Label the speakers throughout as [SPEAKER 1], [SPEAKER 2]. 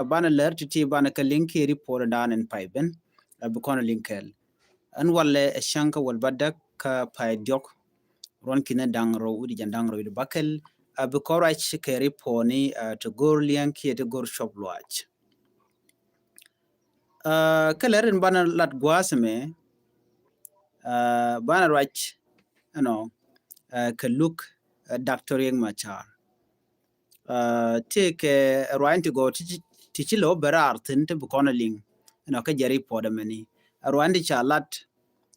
[SPEAKER 1] bana ler ti bana ka link report dan en pipen bukona linkel an walle shanka wal badak ka pay jok ron kina dangro udi jandangro udi bakel bukora ke reponi to gor lian ki to gor shop lwach kalerin bana lat gwasme bana rach ka look Dr. Yang Machar take rwan to go to lo berar tin to bukona ling ka jari poda mani rwan di chalat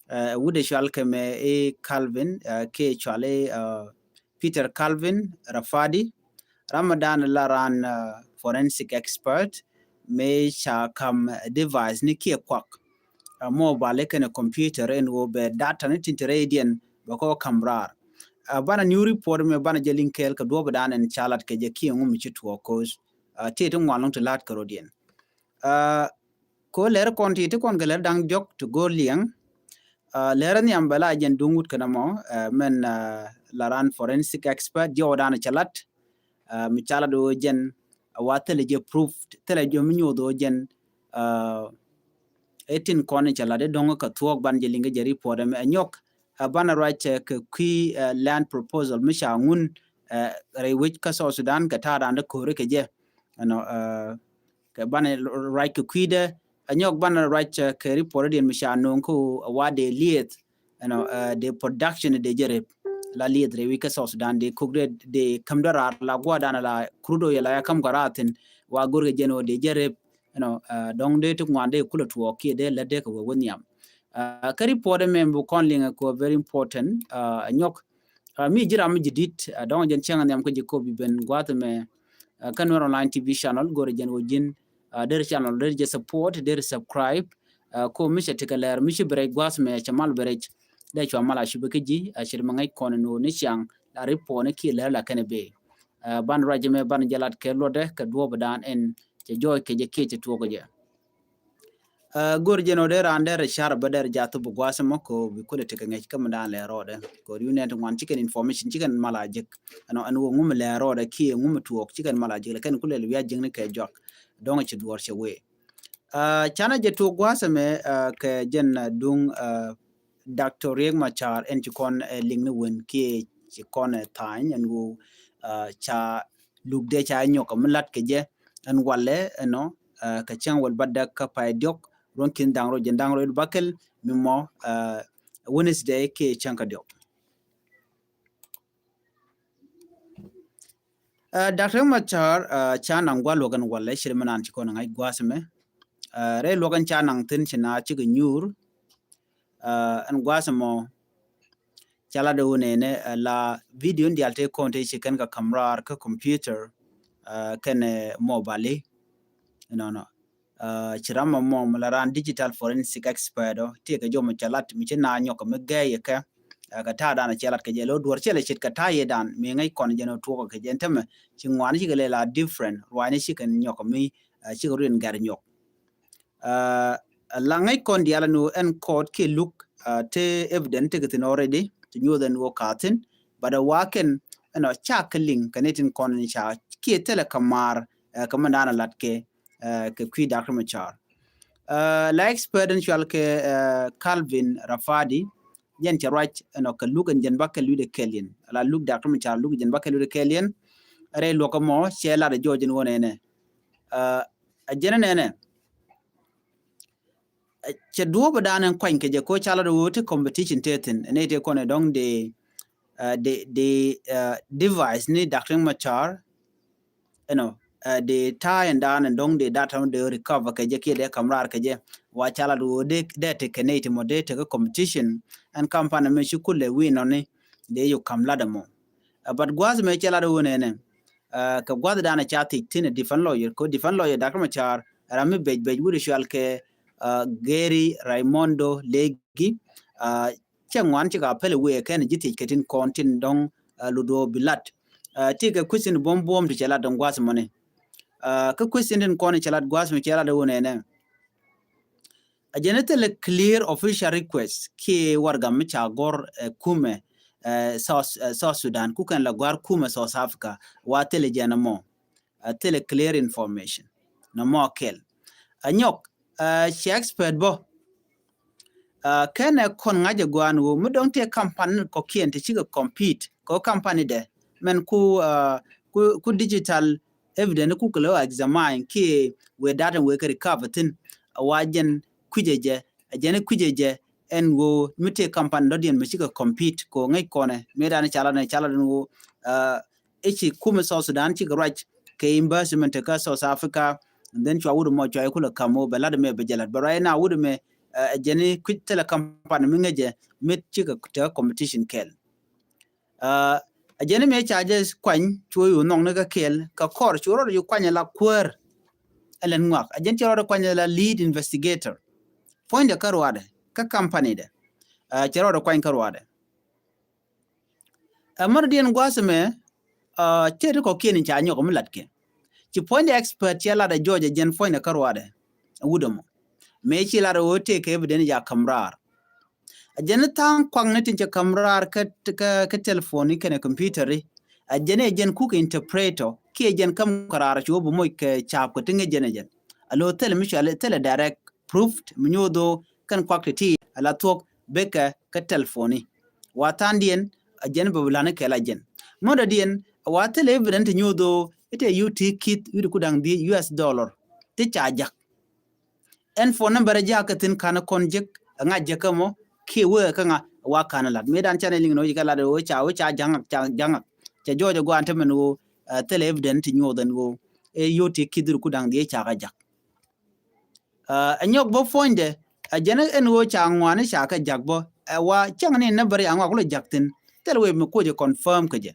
[SPEAKER 1] wude shal keme Calvin ke chale Peter Calvin Rafadi Ramadan laran forensic expert me cha kam device ni kia kwak mobile kene computer en wo be data ni tinteredian bako kamrar bana new report me bana jelin kel ka do badan en chalat ke je ki ngum chi to cause te to ngwalong to lat karodien ko ler konti to kon galer dang jok to go liang ler ni ambala jen dungut kana mo men laran forensic expert jodan chalat mi chala do jen watele je proof tele jo mi nyodo jen 18 kone chalade dongo ka thuok ban jelinga jari pore me anyok bana right ke ki land proposal misha ngun re which ka so Sudan ka tada ande kore ke je ke bana right ke kwide anyok bana right ke report din misha non ko wade liet the production de jere la liet re wika so Sudan de kugre de kamdara la gwadana la crudo ya la kam garatin wa gorge jeno de jere dong de to ngwande kula to ki de la de ko wonyam kari pode membu konlinga ko very important nyok mi jira mi jidit dong jen changa nyam ko jiko bi ben gwata me kanwar online tv channel gore jen wojin der channel der je support der subscribe ko mi shetika ler mi shi break gwas me chamal break de chwa mala shi bekeji ashir mangai kono no ni chang la repone ki ler la kene be ban rajme ban jalat ke lode ka duo badan en je joy ke je ke to go je gor jeno de rande re shar bader jatu bu gwasamo ko bi kule te ngej kam dan le rode ko unit wan chicken information chicken malajik anu ngum le rode ki ngum tuok chicken malajik ken kule le ya jingne ke jok don ci duor che we chana je to gwasame ke jen dung Dr. Riek Machar en ci kon lingne won ki ci kon tan en go cha lugde cha nyoko mlat ke je en walle ka chang wal badda ka pay diok ronkin dangro jendangro bakel mimo Wednesday ke chanka diok Dr. Machar chanang gwa logan walle shirmanan ci kon ngai gwasme re logan chanang tin china ci nyur an gwasmo chala de wonene la video ndi alte konte ci kan ka kamrar ka computer kene mobile no chirama mom laran digital forensic expert tie ka jomo chalat mi china nyoko me gaye ka tada na chalat ka jelo duor chele chit ka taye dan mi ngai kon jeno tuko ka jenteme chingwan chi gele la different wani chi kan nyoko mi chi rin gar nyok la ngai kon diala no en code ke look te evident ke tin already to new than wo katin but waken chakling kanetin kon ni cha ki tele kamar kamandana latke ke kui Dr. Machar la experiential ke Calvin Rafadi yen ci right ka lugan jen bakkel lude kelien la lug Dr. Machar lug jen bakkel lude kelien re loko mo chela de jojin wonene a jenene che duo badanen kwen ke je ko chala do wote competition teten ne te kone dong de device ni Dr. Machar de tie and down and dong de data de recover ke je ke de kamrar ke je wa chala do de te kenate mo de te competition and company me shukule win on de yo kamlada mo but gwaz me chala do ne ka gwaz dana chati tin different lawyer ko different lawyer Dr. Machar rami bej wuri shal ke Gary Raimondo Legi changwan chiga pele we ken jiti ketin kontin dong ludo bilat tiga question bom to chala dong gwaz money ka question din kone chalat gwas me chala de wonene a genetele clear official request ki warga mi chagor kume South Sudan kukan la gwar kume South Africa wa tele janamo tele clear information na mo kel anyok she expert bo kene kon ngaje gwan wo mu don te company ko kien te chiga compete ko company de men ku digital evidence ku klo examine ki we data we ka recover tin wajen kujeje ajene kujeje en go mute company do dien chiga compete ko ngai kone me dan chala no echi kuma South Sudan chiga right ke investment ka South Africa and then chwa wudu mo chwa kula kamo belad me bejelat but right now wudu me jeni quit tele company mingeje mit chiga kuta competition kel jeni me charges kwan chuyu nong ne ka kel ka kor churo yu kwanya la kwer elen ngak ajen churo kwanya la lead investigator point de karwade ka company de churo kwan karwade amar dien gwasme tere ko kien cha nyoko mulatke ci point de expert yala da Georgia jen point de karwade wudomo me ci la wote ke evidence ya kamrar ajene tan kwang ne tinche kamrar ka telephone ke ne computer ajene jen ku ke interpreter ke jen kam karar ci obu moy ke chap ko tinge jen alo tele mi chale tele direct proved minyodo kan kwakte ti ala tok beka ka telephone watan dien ajene babulane ke la jen moda dien wa tele evidence nyodo ite UT kit widu kudang di US dollar ti chajak en phone number jakatin kana konjek nga jakamo ki we kanga wa kana lat medan channeling no jikala do cha janga cha jojo go antame no tele evident nyoden go e yoti kidur kudang die cha jak anyok bo fonde jana en wo cha ngwane cha ka jak bo wa chang ni number angwa ko jaktin tele we me ko je confirm ke je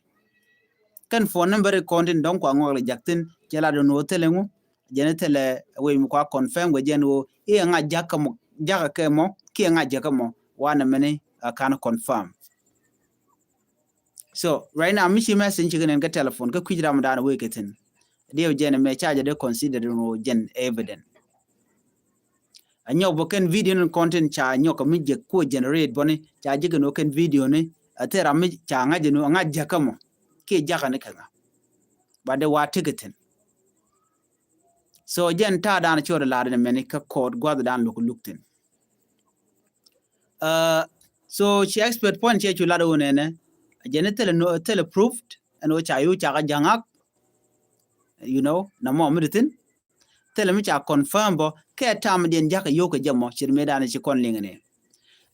[SPEAKER 1] kan phone number kontin don ko angwa jaktin jala do no tele ngu jene tele we mu kwa confirm we jeno e nga jakamo jaka kemo ki nga jakamo wana mene kana confirm so right now mishi message ngene ga telephone ka kwijira mu dana we ketin dio jene me charge de consider no gen evident anyo boken video no content cha anyo ko mi je ko generate boni cha jige no ken video ne atera mi cha nga jeno nga jakamo ki jaka ne kanga bade wa ticketing so jen ta dana chore laade meni ka code gwada dan luktin so she expert point che chula do nene jene tele proved and which ayu cha jangak you know na mo mitin tele mi cha confirm bo ke tam den jaka yoko jamo chir medana chi kon lingene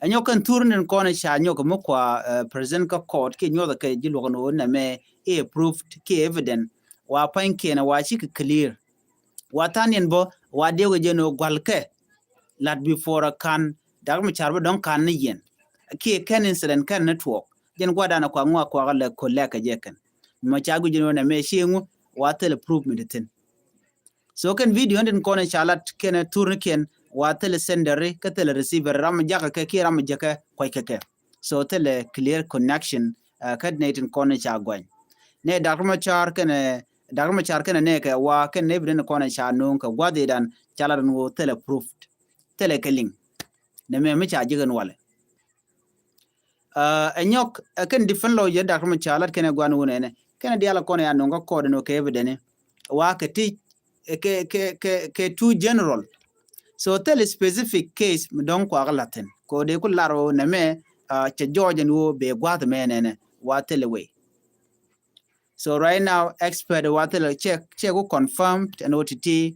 [SPEAKER 1] anyo kan turnen kon cha nyoko mo kwa present ka code ke nyoda ke jilo no na me e proved ke evident wa pan ke na wa chi clear watanin bo wadego jeno gwalke lat before kan dagma charba don kan ni yen ki ken incident kan network jen gwada na kwa ngwa kwa le koleka jeken ma chagu jeno na me shingu watel proof mitin so kan video den kone chalat ken turniken watel sender ka tel receiver ram jaka ke ki ram jaka kwa keke so tele clear connection kad netin kone chagwan ne dagma char ken dagma char ken ne ka wa ken ne biden kone cha non ka gwade dan chala no tele proof tele keling ne me cha jigen wale anyok ken different lo ye dagma chalat ken gwan wone ne ken diala kone ya no ko no ke biden wa ke ti ke too general so tele specific case don ko aglaten ko de ko laro ne me cha George no be gwade me ne wa tele we. So right now, expert water check go confirmed and OTT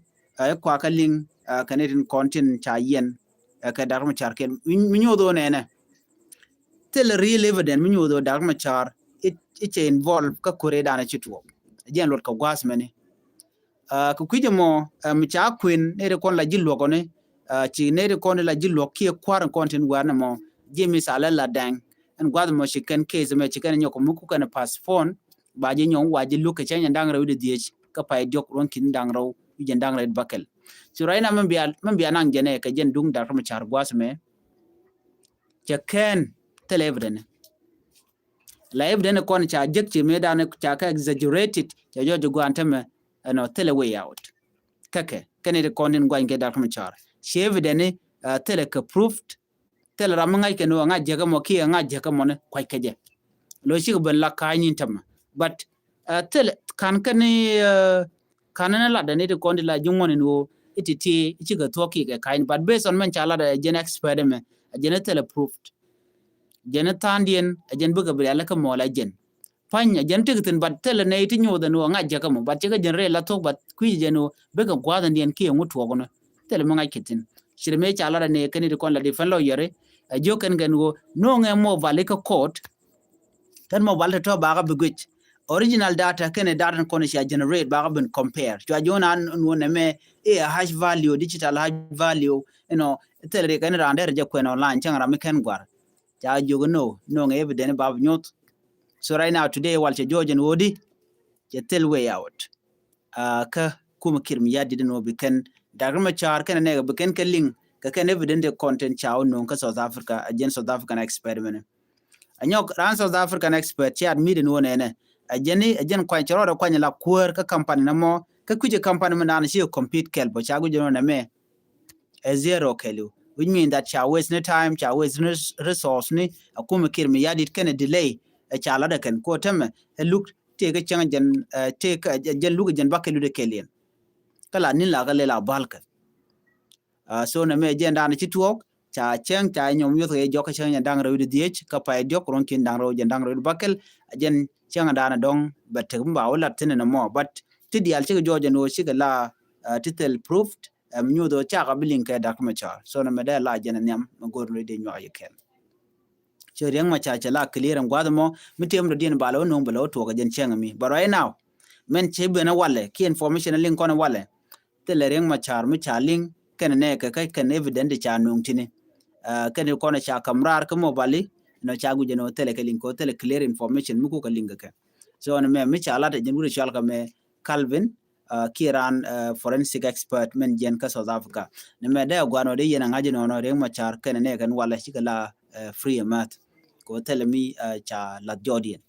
[SPEAKER 1] kwa kaling Canadian content cha yen ka darma char ken minyo do ne tell real evidence minyo do darma char it involve ka kore dana chitwo jen lot ka gwas mene ku kujemo mi cha queen ne kon la jillo ko ne chi ne kon la jillo ki kwar content warna mo jemi sala la dang and gwad mo chicken case me chicken nyoko muku kana pass phone ba je nyong waji luka chanya ndang rawi de diech ka pay jok ron kin ndang raw je ndang red bakel so raina man biya nang jene ka jen dung dar ma char gwas me cha ken televident la evident kon cha jek chi me dan cha ka exaggerated cha jojo go antame no tele way out kake kene de konin gwan ke dar ma char she evident tele ka proved tele ramngai ke no nga jega mo ki nga jega mo ne kwai keje lo shi ben la kainin tama but tel kan kanana la da ne to kondi la jungwon no ititi ichiga toki ke kind but based on men chala da gen expert me gen tele proved gen tandien gen buga bi ala ka mola gen panya gen tigitin but tele ne iti nyoda no ngaja ka mo but chiga gen re la tok but kwi jeno bega gwada ndien ki ngutu gono tele mo ngakitin shirme chala da ne kani kon la defend lawyer joken gen go no nge mo vale ka court tan mo valta to baga biguch original data kene data kono sha generate baga ben compare to ajona no me hash value digital hash value tele kan rande je ko online changara me ken gwar ja jogo no evidence bab nyot so right now today walche jojen wodi je tell way out ka kuma kirmi ya didin no biken dagrama char kan ne biken ka link ka kan evidence content chaw no ka South Africa again South African experiment anyok ran South African expert chat meeting no ne ajen kwa choro kwa la kuer ka company na mo ka kuje company man shi compete kel bo chagu jono na me a zero kelu which mean that cha waste no time cha waste no resource ni akuma kirmi ya dit kan delay a cha la da kan ko tame look te ga chang jan te ka jan lu jan bakelu de kelen kala nin la gale la balka so na me jen dan chi tuok cha cheng cha nyom yo ge jo ka chang dang ro de diech ka pa jo kron kin dang ro jan dang ro bakel jen chang dana dong but ba wala tin na mo but ti dial chi jo jan no chi ga la titel proved nyu do cha ga bilin ka dak ma cha so na me da la jen nyam ma gor no de nyo ye ken che reng ma cha la clear ngwa mo mitem do din ba lo no ba lo to ga jen cheng mi but right now men che be na wale ki information link kono wale tele reng ma char mi cha link ken ne ka ken evident cha nung tini ken kono cha kamrar ko mo bali no cha gu jeno tele ka link ko tele clear information mu ko ka link ka so na me mi cha la de jenu chal ka me Calvin kiran forensic expert men jen ka South Africa ne me da gwano de yena ngaji no reng ma char ken ne kan wala shi kala free mat ko tele mi cha la jodien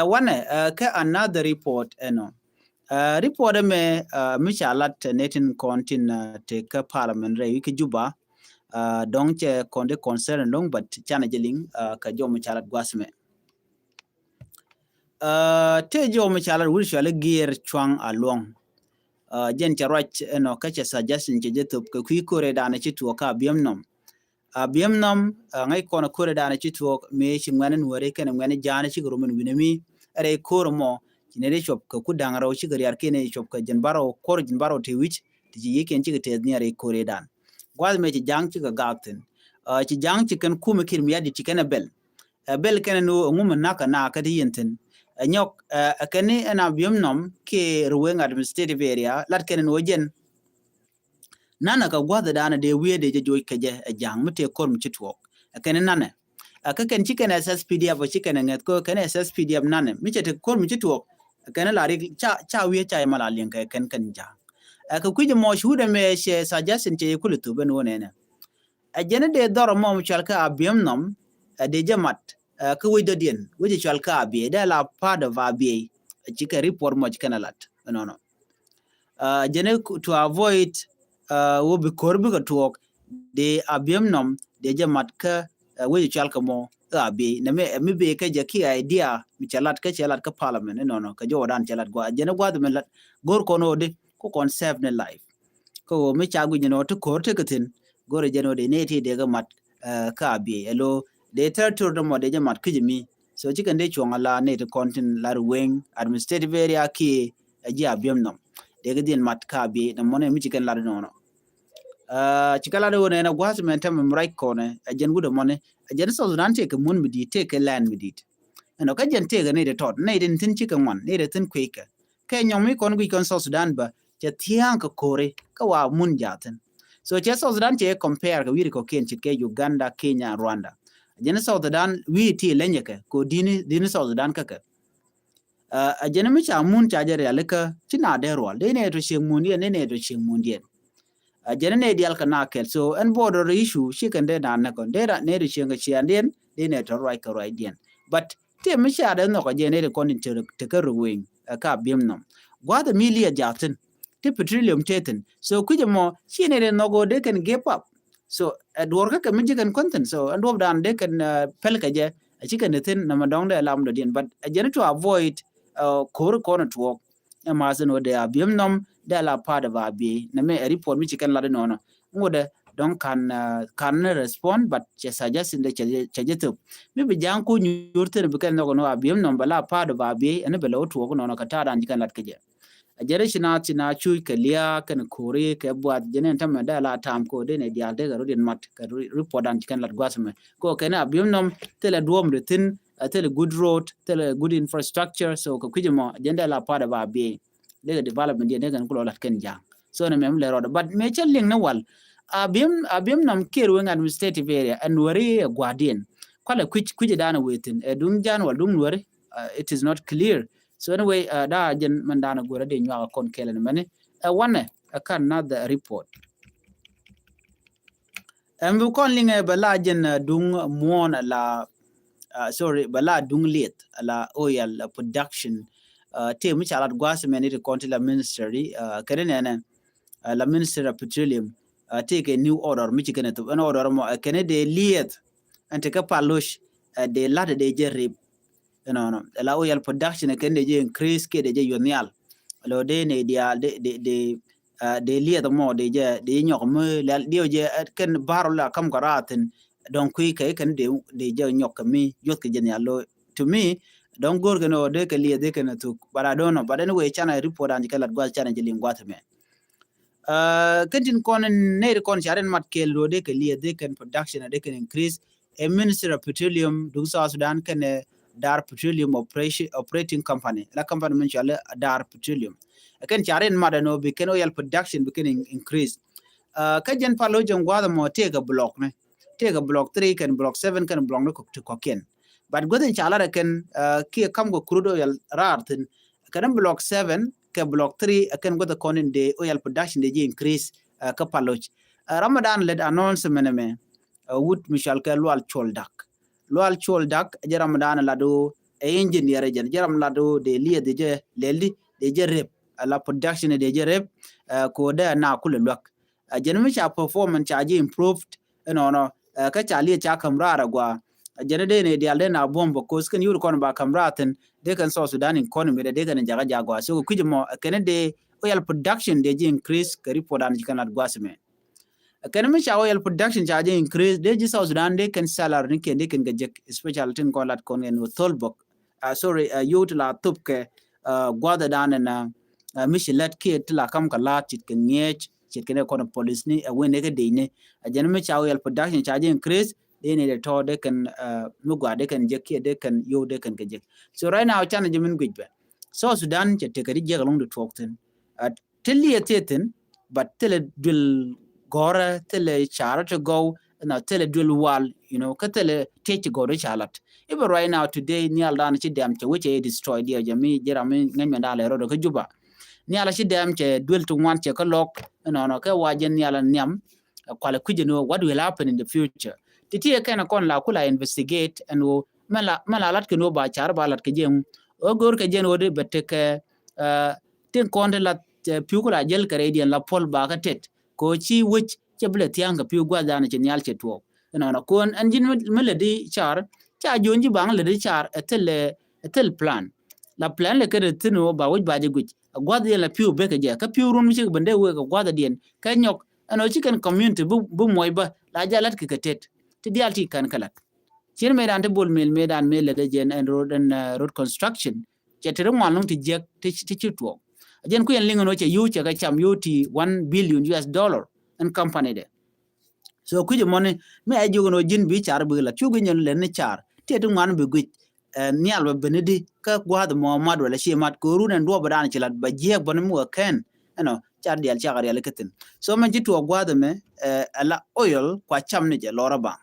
[SPEAKER 1] one ka another report report me michalat netin kontin te ka parliament re ki juba dong che konde concern long but chana jeling ka jo michalat gwasme te jo michalat wul shale gear chwang along jen charach ka che suggestion che jetup ka ku kore dana chi to ka biemnom biemnom ngai kono kore dana chi to me chingwanen wore ken ngwane jana chi gromen winemi are kormo kinere shop ka kudangaro shi gari arkene shop ka janbaro kor janbaro te wich ti yeken ci te ni are kore dan gwal me ci jang ci ga gaten ci jang ci kan kuma kirmi yadi ci kana bel kana no ngum naka na ka di yenten nyok akane ana biomnom ke ruwen administrative area lat kana no jen nana ka gwada dana de wiye de joy ka je jang mute kor mu ci tuok akane nana ka kan ci kana SSPDF ci kana ngat ko kana SSPDF nana mi ce te kor mu ci tuok kana la ri cha wiye cha mala lien ka kan jang ka kuje mo shuda me she suggestion che kulutu ben wonene ajene de doro mo chalka abiemnom de jamat ka wido dien wije chalka abi de la part of abi chika report mo kana lat no jene to avoid wo be korbi ka talk de abiemnom de jamat ka wije chalka mo abi na me be ka jaki idea mi chalat ka parliament no ka jodan chalat gwa jene gwa de lat gor kono de ko concept ne life ko mi chagu jeno to korte katin gore jeno de neti de ga mat ka bi elo de tertor do mo de mat kijimi so chikan de chongala ne to content lar wing administrative area ki aji abiemnom de ga din mat ka bi na mo ne mi chikan lar no chikala do ne na gwas men tam right ko ne ajen gudo mo ne ajen so dan te ka mun mi di te ka land mi di no ka jen te ga ne de tot ne din tin chikan wan ne de tin kweka ke nyomi kon gu kon so Sudan ba che tiang ka kore ka wa mun jaten so che so Sudan che compare ka wiri ko ken chike Uganda Kenya Rwanda jene so Sudan wi ti lenye ka ko dini so Sudan ka jene mi cha mun cha jere alaka china de rol de ne to shing mun ye ne to shing mun ye jene ne dial ka na kel so en border issue shi kan de na kon de ne to shing ka chian den de ne to right ka right den but te mi cha de no ko jene de kon te ka ruwing ka biemnom gwa the milia jaten te petroleum teten so kuje mo chine de nogo de can give up so dwor ka mi jikan content so and of dan de can pel ka je chicken tin na madong de lam do din but ajene to avoid kor corner to mazen wo de abiem nom de la part of abi na me report mi chicken la de no ngode don't can respond but just suggest in the chajetu mi bi jang ko nyurte be kan no abiem nom bala part of abi ene belo to ko no ka tada ndikan lat keje ajere shina tina chui ke lia kan kore ke buat jenen tam da la tam ko de ne dia de garu din mat ka report an kan lat gwasme ko ken abiem nom tele duom de tin tele good road tele good infrastructure so ko kujimo agenda la part of abi de development de kan ko lat ken jang so ne mem le road but me chelling na wal abim nam kirwing administrative area and wari guardian kwala kuj dana wetin dung jan wal dung wari it is not clear so anyway da jen mandana gora de nywa kon kelen mane one kan not the report bu kon linge bala jen dung mon la sorry bala dung lit la oil production te mi chalat gwas mane de kontila ministry kenen la minister of petroleum take a new order Michigan to an order mo Kennedy liet and take a palush de latter de jerry no la oil production can de increase ke de yonial lo de ne dia de liet mo de nyok me la dio je ken barola kam garaten donc ke ken de nyok mi yot ke genial lo to me don't go no de ke liet de ken to but I don't know but anyway chana report and ke lat gwa chana jelim gwat me kentin kon ne kon charen mat ke lo de ke lie de kan production de kan increase a minister of petroleum du South Sudan kan Dar Petroleum operating company la company men chala Dar Petroleum kan charen mat no be kan oil production be kan increase ka jen palo jen gwa mo te ga block ne te ga block 3 kan block 7 kan block no ko ken but goden chala kan ki kam go crude oil rartin kan block 7 ke block 3 akan go the conin de oil production de increase ka paloch Ramadan led announcement me wood Michel ke lual choldak je Ramadan lado e engineer je lado de lie de je leldi de je rep la production de je rep ko da na kula lok je mi cha performance cha je improved no ka cha lie cha kamra gwa jene de ne dial de na bombo ko sken yur kon ba kamraten de kan so Sudan economy de kan jaga jagwa so kujimo kene de oil production de increase ka report an kan adgwasme kene mi cha oil production cha increase de South Sudan de kan salary ni ken de kan gajek special tin ko lat kon en tholbok sorry yut la tupke gwada dan na mishilat ke tla kam kala tit ken nyech chit ken ko police ni wene ke de ne jene mi cha oil production cha increase they need a to they can mugwa they can jek they can yo they can get so right now chana jimin gujbe so Sudan je take ri along the talk tin tilli etetin but tele dul gora tele chara to go na tele dul wall ka tele take go to chalat even right now today ni aldan chi dam che which destroy dia jami jerami ngem ndale ro ko juba ni ala chi dam che dul to wan che ko lok no ka wajen ni ala nyam kwala kujeno what will happen in the future titi kana kon la kula investigate and wo mala lat ke no ba char ba lat ke jem o gor ke jen wode bette ke tin kon la piu kula jel kare dien la pol ba ka tet ko chi wich che ble tianga piu gwa dana che nyal che to no kon anjin meledi char cha jonji bang le char etel plan la plan le ke tino ba wich ba je guch gwa dien la piu be ke je ka piu run mi che bende we ka gwa dien ka nyok ano chicken community bu moy ba la jalat ke tet ti dialti kan kalat chen medan te bol medan mele de jen and road construction chetere ngwanung ti jek ti chitwo jen ku en lingo no che yu che ga cham yuti $1 billion and company de so ku je money me ajugo no jin bi char bu la chugo nyen le ne char te tu ngwan bu gui nial ba benedi ka gwa de Muhammad wala shi mat ko runen do badan chilat ba je bon mu ken char dial char yale ketin so man jitu gwa de me ala oil kwa cham ne je lora ba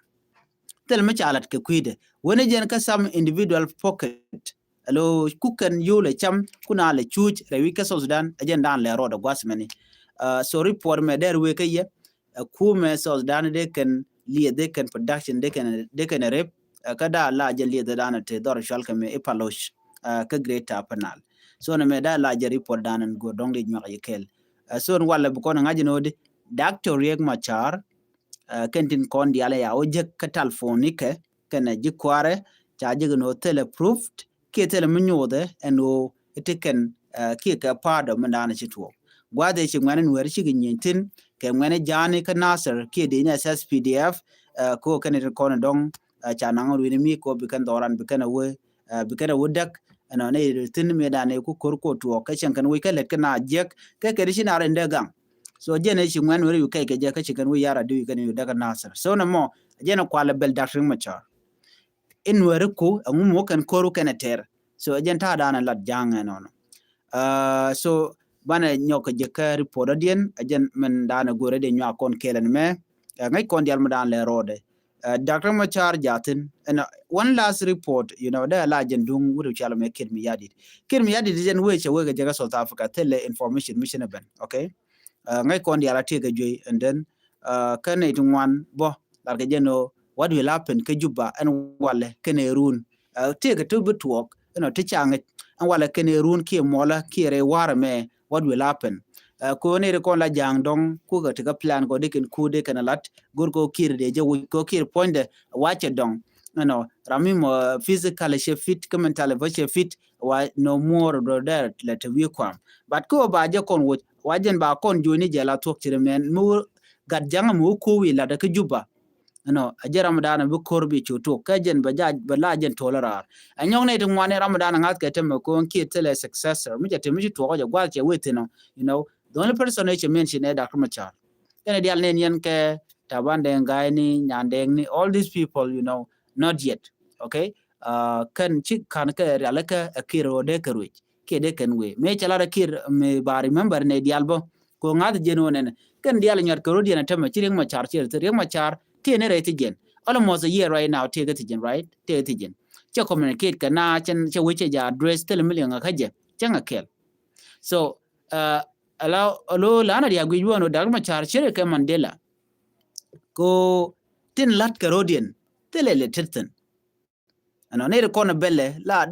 [SPEAKER 1] tel me chalat ke kuide woni jen ka sam individual pocket alo kukan yule cham kuna le chuch rewi ka Sudan ajen dan le roda gwasmeni so report me der we ke ye ku me Sudan de kan lie de kan production de kan rep kada la je lie de dan te dor shal ke me epalosh ka greater panal so na me da la je report dan go dong de nyaka yekel so wala bu ko ngaji no de doctor yek machar kentin kon diala ya ojek ka telefonike kana jikware cha jigno tele proved ke tele mnyode eno itiken ki ka part of mandana chitwo gwa de chi ngwan nwer chi gintin ke ngwan jani ka nasir ki de ne SSPDF ko kan ko dong cha nang ru mi ko bi kan doran bi kan we wudak ana ne tin me da ne ku kor ko to ka chen kan we ka let kana jek ke shi na ren de gang so jene chi ngwan ru kai ke je ka chi kan we yara du kan yu daga nasir so na mo jene kwala bel Dr. Machar in wer ko ngum kan koru kan ter so jen ta da na lat jang no so bana nyok je ka report adien ajen men dana gore de nya kon kelen me ngai kon dial madan le rode Dr. Machar jatin and one last report da la jen dung wuru chala me kid mi yadit jen we che we ga South Africa tele information mission ben okay ngai kon dial ate ga joy and then kan it one bo la ga jeno what will happen ke juba and wale kenerun take to bit work te chang and wale kenerun ki mola ki re war me what will happen ko ne re kon la jang dong ku ga te plan go de ken ku de ken lat gur ko kir de je ko kir point de watch dong rami mo physical she fit mental she fit wa no more do there let we come but ko ba je kon wajen ba kon joni je la tok chire men mu gad jang mu ku wi la de ke juba ajera madana bu korbi chuto kajen ba la jen tolerar anyong ne tun wane ramadan ngat ke tem ko ki tele successor mi jate mi to ga gwal che wetino the only person which mention Dr. Machar ene dial ne yen ke tabande ngai ni nyandeng ni all these people not yet okay kan chi kan ke alaka akiro de kerwi ke de kan we me chala kir me ba remember ne dial bo ko ngat jen wonen kan dial nyar ko diana tem chiring Machar chiring Machar tiene rate again almost a year right now take it again right take it again che communicate kana chen che we che address tel million ka je changa kel so allow lana dia gwi wono Dr. Machar chere ke Mandela ko tin lat karodian tele le titten ne ko na belle la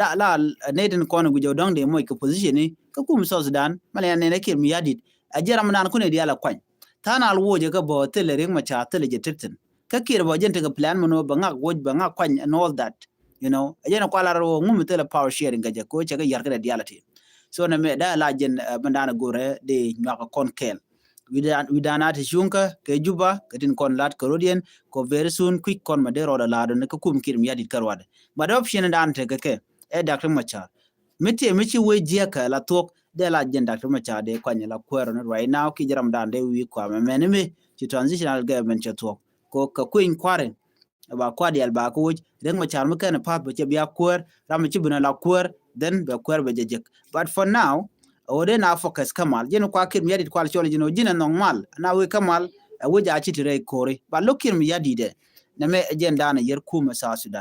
[SPEAKER 1] ne den ko na gwi jodong de mo ko position ni ka kum so Sudan male ne ke mi yadit ajera manan ko ne dia la kwan tana alwoje ka bo tele ring Machar tele je titten ka kir bo jente ka plan mono ba ngak woj ba ngak kwan and all that ajena kwala ro ngum tele power sharing ga je ko che ga yar ka diality so na me da la jen bandana gore de nyaka kon kel widana te shunka ke juba katin kon lat karodian ko very soon quick kon madero da lado ne ka kum kir mi yadit karwade but option dan te ke Dr. Machar michi we je ka la tok de la jen Dr. Machar de kwanya la kwero right now ki jaram dan de wi kwa me ci transitional government che tok ko ka kuin kwaren ba kwadi al ba ko den Machar mu kana pat ba che biya kwer ram ci buna la kwer then be kwer be jejek but for now ode na focus kamal jeno kwa kir mi yadit kwal chole jina normal na we kamal we ja ci tire kore ba lokir mi yadide na me agenda na yer kuma sa Sudan